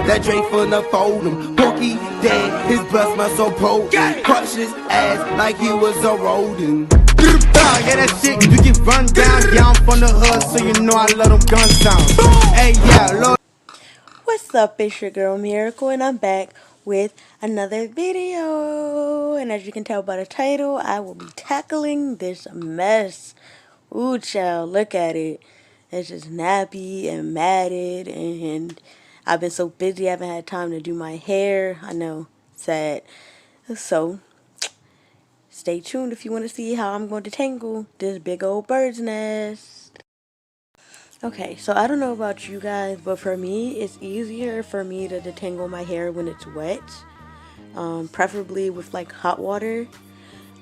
that Drake finna fold him. Pookie dead, his blood smells so potent. Crush his ass like he was a rodent. Yeah, that shit, you get run down. Yeah, I'm from the hood, so you know I love them gun sounds. Hey, yeah, Lord. What's up, it's your girl Miracle, and I'm back with another video. And as you can tell by the title, I will be tackling this mess. Ooh, child, look at it. It's just nappy and matted, and I've been so busy I haven't had time to do my hair. I know, sad. So, stay tuned if you want to see how I'm going to tangle this big old bird's nest. Okay, so I don't know about you guys, but for me, it's easier for me to detangle my hair when it's wet, preferably with like hot water.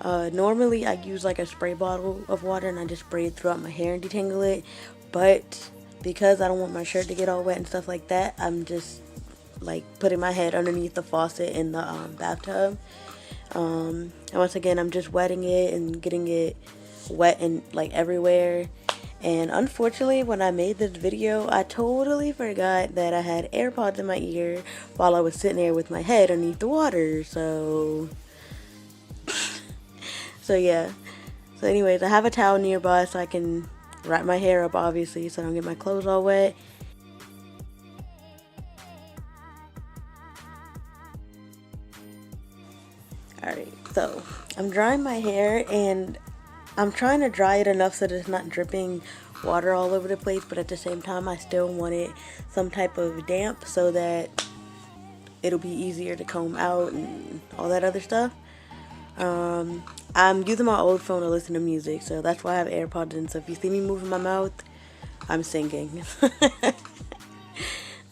Normally, I use like a spray bottle of water and I just spray it throughout my hair and detangle it, but because I don't want my shirt to get all wet and stuff like that, I'm just like putting my head underneath the faucet in the bathtub. And once again, I'm just wetting it and getting it wet and like everywhere. And unfortunately, when I made this video, I totally forgot that I had AirPods in my ear while I was sitting there with my head underneath the water. So yeah. So anyways, I have a towel nearby so I can wrap my hair up, obviously, so I don't get my clothes all wet. Alright, so I'm drying my hair and I'm trying to dry it enough so that it's not dripping water all over the place, but at the same time I still wanted some type of damp so that it'll be easier to comb out and all that other stuff. I'm using my old phone to listen to music, so that's why I have AirPods in. So if you see me moving my mouth, I'm singing.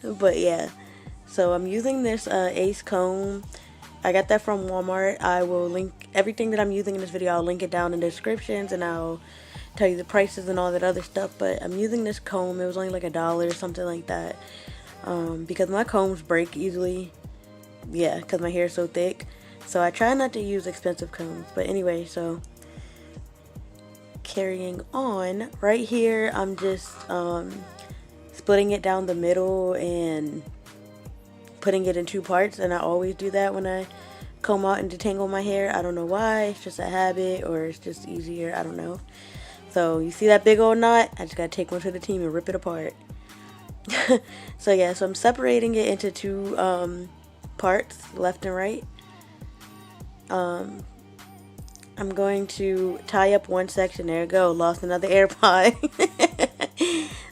But yeah, so I'm using this Ace comb. I got that from Walmart. I will link everything that I'm using in this video. I'll link it down in the descriptions, and I'll tell you the prices and all that other stuff. But I'm using this comb. It was only like $1 or something like that, because my combs break easily. Yeah, because my hair is so thick. So I try not to use expensive combs. But anyway, so carrying on, right here I'm just splitting it down the middle and putting it in 2 parts, and I always do that when I comb out and detangle my hair. I don't know why, it's just a habit or it's just easier, I don't know. So you see that big old knot? I just gotta take one to the team and rip it apart. So yeah, so I'm separating it into 2 parts, left and right. I'm going to tie up one section. There we go. Lost another AirPod.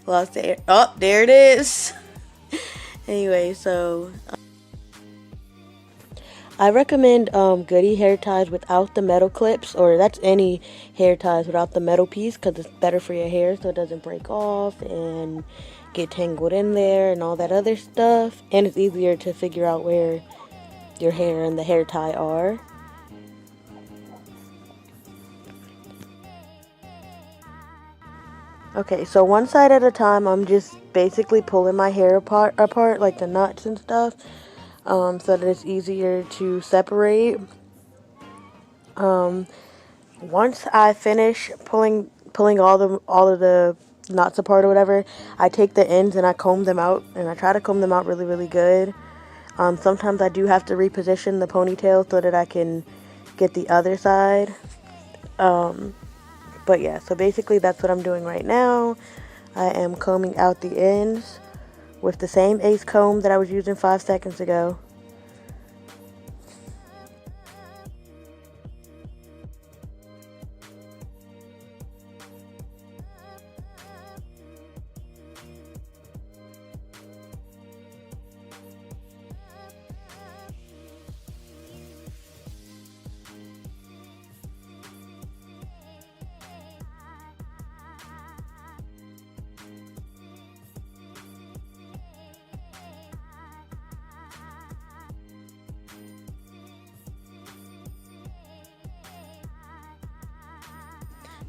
Lost the air. Oh, there it is. Anyway, so I recommend Goody hair ties without the metal clips, or that's any hair ties without the metal piece, because it's better for your hair so it doesn't break off and get tangled in there and all that other stuff. And it's easier to figure out where your hair and the hair tie are. Okay, so one side at a time, I'm just basically pulling my hair apart like the knots and stuff, so that it's easier to separate. Once I finish pulling all of the knots apart or whatever, I take the ends and I comb them out, and I try to comb them out really, really good. Sometimes I do have to reposition the ponytail so that I can get the other side. But yeah, so basically that's what I'm doing right now. I am combing out the ends with the same Ace comb that I was using 5 seconds ago.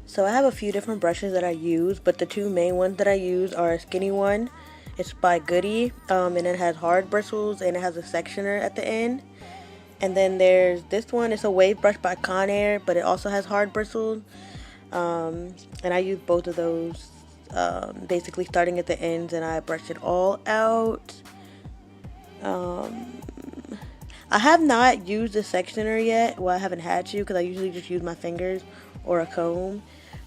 So I have a few different brushes that I use, but the 2 main ones that I use are a skinny one. It's by Goody, and it has hard bristles and it has a sectioner at the end. And then there's this one. It's a wave brush by Conair, but it also has hard bristles. And I use both of those, basically starting at the ends, and I brush it all out. I have not used a sectioner yet. Well, I haven't had to because I usually just use my fingers or a comb.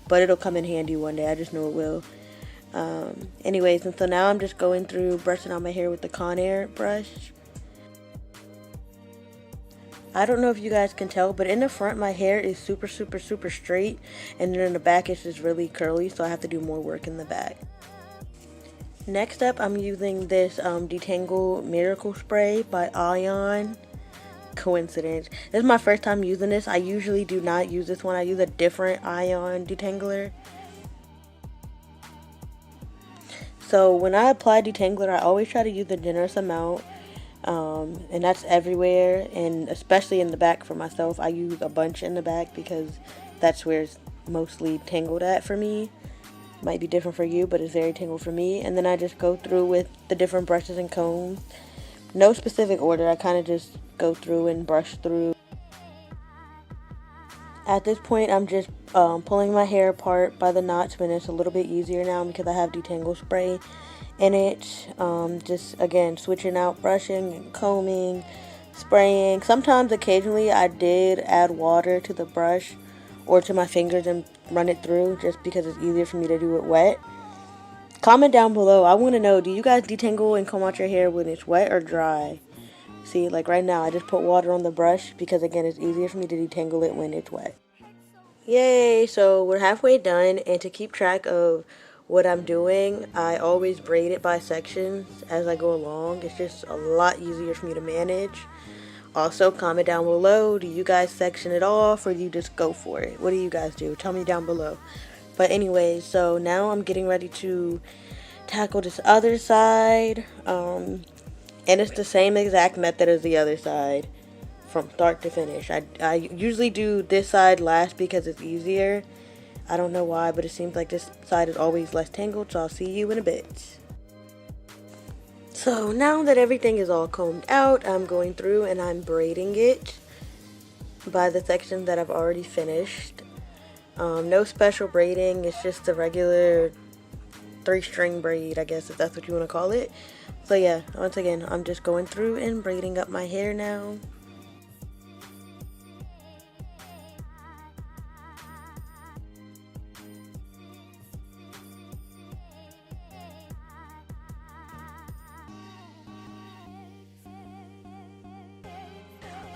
But it'll come in handy one day. I just know it will. Anyways, and so now I'm just going through brushing out my hair with the Conair brush. I don't know if you guys can tell, but in the front my hair is super straight, and then in the back it's just really curly, so I have to do more work in the back. Next up, I'm using this Detangle Miracle Spray by Ion. Coincidence. This is my first time using this. I usually do not use this one. I use a different Ion detangler. So when I apply detangler, I always try to use a generous amount. And that's everywhere, and especially in the back for myself. I use a bunch in the back because that's where it's mostly tangled at for me. Might be different for you, but it's very tangled for me. And then I just go through with the different brushes and combs. No specific order. I kind of just go through and brush through. At this point, I'm just pulling my hair apart by the knots, but it's a little bit easier now because I have detangle spray in it. Just again switching out brushing and combing, spraying. Sometimes occasionally I did add water to the brush or to my fingers and run it through just because it's easier for me to do it wet. Comment down below. I want to know, do you guys detangle and comb out your hair when it's wet or dry? See, like right now I just put water on the brush because again it's easier for me to detangle it when it's wet. Yay, so we're halfway done, and to keep track of what I'm doing, I always braid it by sections as I go along. It's just a lot easier for me to manage. Also, comment down below, do you guys section it off or do you just go for it? What do you guys do? Tell me down below. But anyways, so now I'm getting ready to tackle this other side. And it's the same exact method as the other side from start to finish. I usually do this side last because it's easier. I don't know why, but it seems like this side is always less tangled, so I'll see you in a bit. So now that everything is all combed out, I'm going through and I'm braiding it by the section that I've already finished. No special braiding, it's just the regular 3-string braid, I guess, if that's what you want to call it. So yeah, once again, I'm just going through and braiding up my hair now.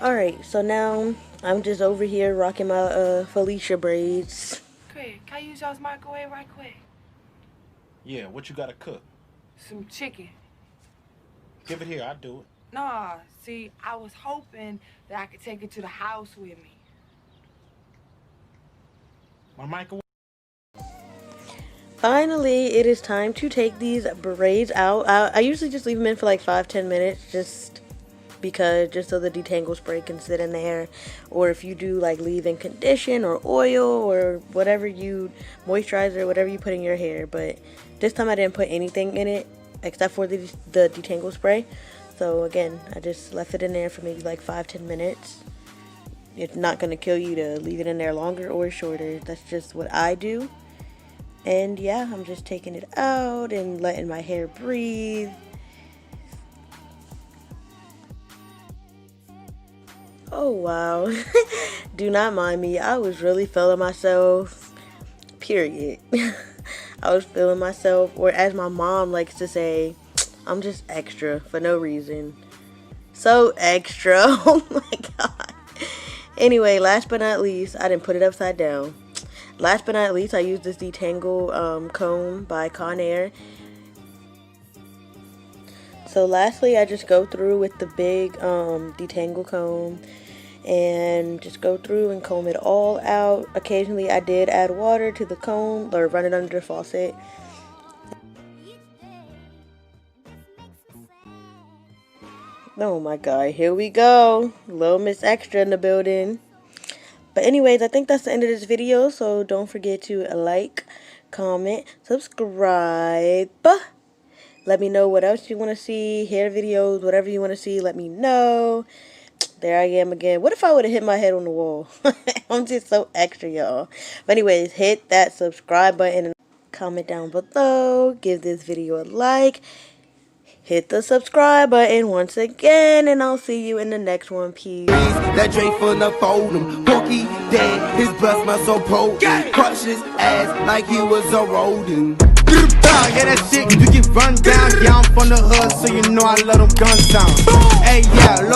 Alright, so now I'm just over here rocking my Felicia braids. Craig, can I use y'all's microwave right quick? Yeah, what you gotta cook? Some chicken. Give it here, I'll do it. Nah, see, I was hoping that I could take it to the house with me. My microwave? Finally, it is time to take these braids out. I usually just leave them in for like 5-10 minutes just so the detangle spray can sit in there. Or if you do like leave-in condition or oil or whatever you, moisturizer, whatever you put in your hair. But this time I didn't put anything in it except for the detangle spray. So again, I just left it in there for maybe like 5-10 minutes. It's not going to kill you to leave it in there longer or shorter. That's just what I do. And yeah, I'm just taking it out and letting my hair breathe. Oh wow. Do not mind me. I was really feeling myself. Period. I was feeling myself, or as my mom likes to say, I'm just extra for no reason. So extra. Oh my god. Anyway, last but not least, I didn't put it upside down. Last but not least, I used this Detangle comb by Conair. So lastly, I just go through with the big detangle comb and just go through and comb it all out. Occasionally I did add water to the comb or run it under the faucet. Oh my god, here we go. Little Miss Extra in the building. But anyways, I think that's the end of this video, so don't forget to like, comment, subscribe. Let me know what else you want to see, hair videos, whatever you want to see, let me know. There I am again. What if I would have hit my head on the wall? I'm just so extra, y'all. But anyways, hit that subscribe button and comment down below. Give this video a like. hit the subscribe button once again, and I'll see you in the next one. Peace. That Drake finna fold him. Porky dead, his breath smell so potent. Crush his ass like he was a rodent. Yeah, that shit, you get run down. Yeah, I'm from the hood, so you know I love them gun sounds. Hey, yeah, Lord.